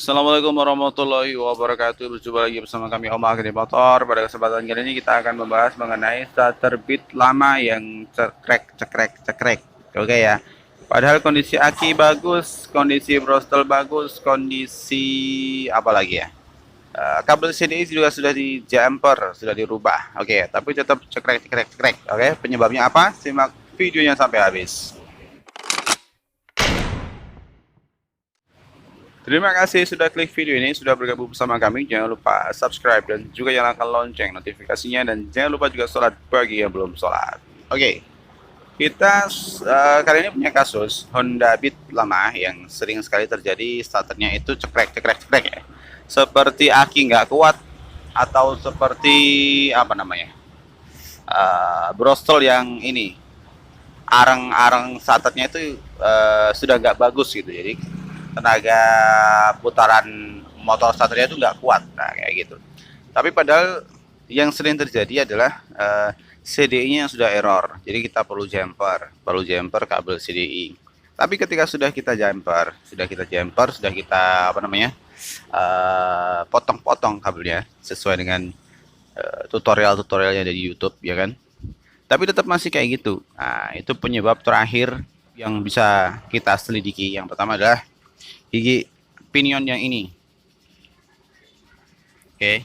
Assalamualaikum warahmatullahi wabarakatuh. Berjumpa lagi bersama kami Om Agni Motor. Pada kesempatan kali ini kita akan membahas mengenai starter bit lama yang cekrek. Oke ya. Padahal kondisi aki bagus, kondisi brostel bagus, kondisi apa lagi ya? Kabel CDI juga sudah di jumper, sudah dirubah. Oke, tapi tetap cekrek. Oke, penyebabnya apa? Simak videonya sampai habis. Terima kasih sudah klik video ini, sudah bergabung bersama kami. Jangan lupa subscribe dan juga nyalakan lonceng notifikasinya, dan jangan lupa juga sholat bagi yang belum sholat. Oke, kita kali ini punya kasus Honda Beat lama yang sering sekali terjadi starternya itu cekrek ya. Seperti aki nggak kuat atau seperti apa namanya, brostol yang ini arang starternya itu sudah nggak bagus gitu. Jadi tenaga putaran motor starternya itu nggak kuat, nah kayak gitu. Tapi padahal yang sering terjadi adalah CDI-nya yang sudah error, jadi kita perlu jumper kabel CDI. Tapi ketika sudah kita jumper, sudah kita apa namanya, potong-potong kabelnya sesuai dengan tutorialnya dari YouTube, ya kan? Tapi tetap masih kayak gitu. Nah, itu penyebab terakhir yang bisa kita selidiki. Yang pertama adalah gigi pinion yang ini. Oke,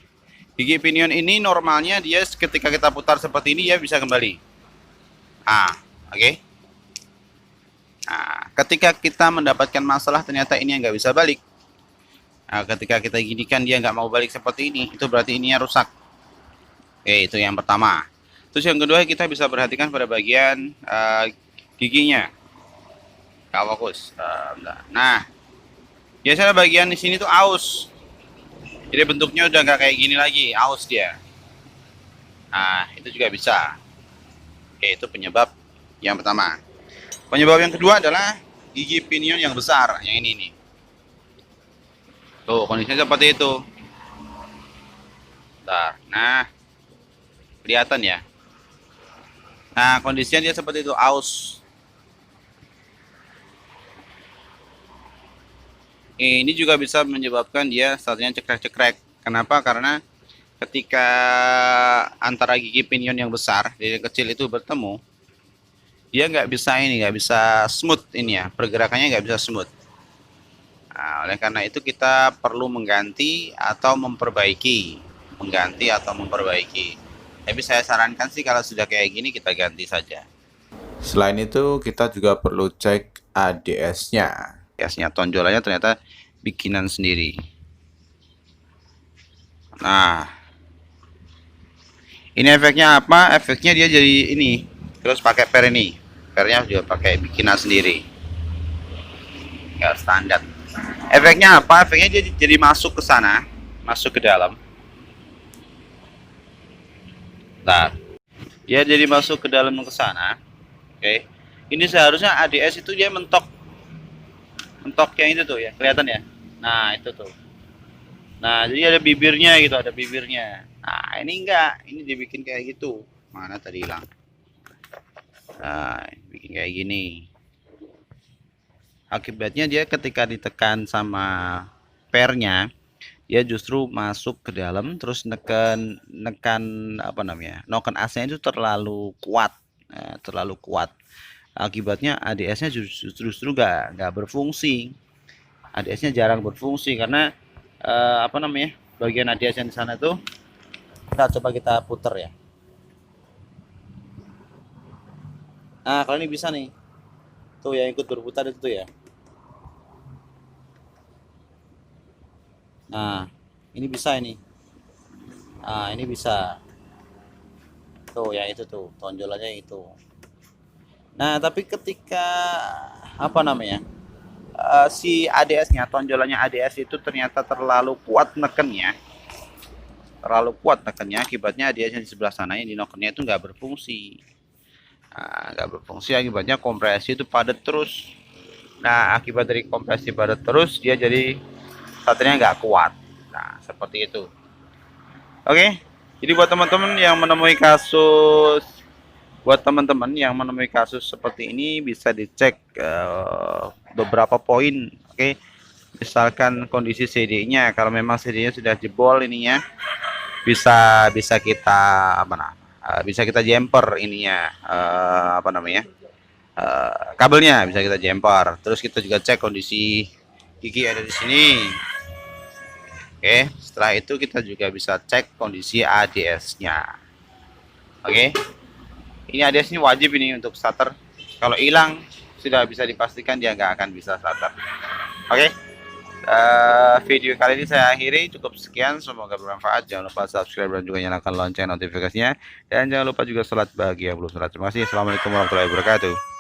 gigi pinion ini normalnya dia ketika kita putar seperti ini ya bisa kembali. Oke. Nah, ketika kita mendapatkan masalah ternyata ini yang nggak bisa balik. Nah, ketika kita ginikan dia nggak mau balik seperti ini, itu berarti ininya rusak. Oke, itu yang pertama. Terus yang kedua kita bisa perhatikan pada bagian giginya. Nggak fokus. Nah, biasanya bagian di sini tuh aus. Jadi bentuknya udah nggak kayak gini lagi, aus dia. Nah, itu juga bisa. Oke, itu penyebab yang pertama. Penyebab yang kedua adalah gigi pinion yang besar, yang ini nih. Tuh, kondisinya seperti itu. Bentar. Nah, kelihatan ya. Nah, kondisinya dia seperti itu, aus. Ini juga bisa menyebabkan dia startnya cekrek. Kenapa? Karena ketika antara gigi pinion yang besar dan yang kecil itu bertemu, dia nggak bisa smooth ini ya, pergerakannya nggak bisa smooth. Nah, oleh karena itu kita perlu mengganti atau memperbaiki. Tapi saya sarankan sih kalau sudah kayak gini kita ganti saja. Selain itu, kita juga perlu cek ADS-nya. ADS-nya tonjolannya ternyata bikinan sendiri. Nah, ini efeknya apa? Efeknya dia jadi ini. Terus pakai per ini. Pernya juga pakai bikinan sendiri. Nggak standar. Efeknya apa? Efeknya dia jadi masuk ke sana, masuk ke dalam. Nah, dia jadi masuk ke dalam ke sana. Oke. Ini seharusnya ADS itu dia mentok yang itu tuh ya, kelihatan ya. Nah, itu tuh. Nah, jadi ada bibirnya gitu, ada bibirnya. Nah, ini enggak, ini dibikin kayak gitu. Mana tadi hilang? Nah, bikin kayak gini. Akibatnya dia ketika ditekan sama pernya, dia justru masuk ke dalam, terus nekan apa namanya, noken AC-nya itu terlalu kuat. Akibatnya ADS-nya justru nggak berfungsi. ADS-nya jarang berfungsi karena apa namanya, bagian ADS yang di sana tuh, coba kita putar ya. Nah, kalau ini bisa nih, tuh yang ikut berputar itu tuh ya. Nah, ini bisa ini. Nah, ini bisa. Tuh, yang itu tuh, tonjolannya itu. Nah, tapi ketika apa namanya, si ADS-nya, tonjolannya ADS itu ternyata terlalu kuat nekennya, akibatnya ADS-nya di sebelah sana yang di nokennya itu nggak berfungsi. Akibatnya kompresi itu padat terus. Nah, akibat dari kompresi padat terus, dia jadi starternya nggak kuat. Nah, seperti itu. Oke, jadi buat teman-teman yang menemui kasus seperti ini bisa dicek beberapa poin. Oke, misalkan kondisi CD-nya, kalau memang CD-nya sudah jebol ininya, bisa kita apa nah, bisa kita jumper ininya, apa namanya, kabelnya bisa kita jumper. Terus kita juga cek kondisi gigi ada di sini. Oke, setelah itu kita juga bisa cek kondisi ADS-nya. Oke, ini ADS-nya wajib ini untuk starter. Kalau hilang sudah bisa dipastikan dia nggak akan bisa starter. Oke, video kali ini saya akhiri, cukup sekian, semoga bermanfaat. Jangan lupa subscribe dan juga nyalakan lonceng notifikasinya, dan jangan lupa juga sholat bagi yang belum sholat. Terima kasih. Assalamualaikum warahmatullahi wabarakatuh.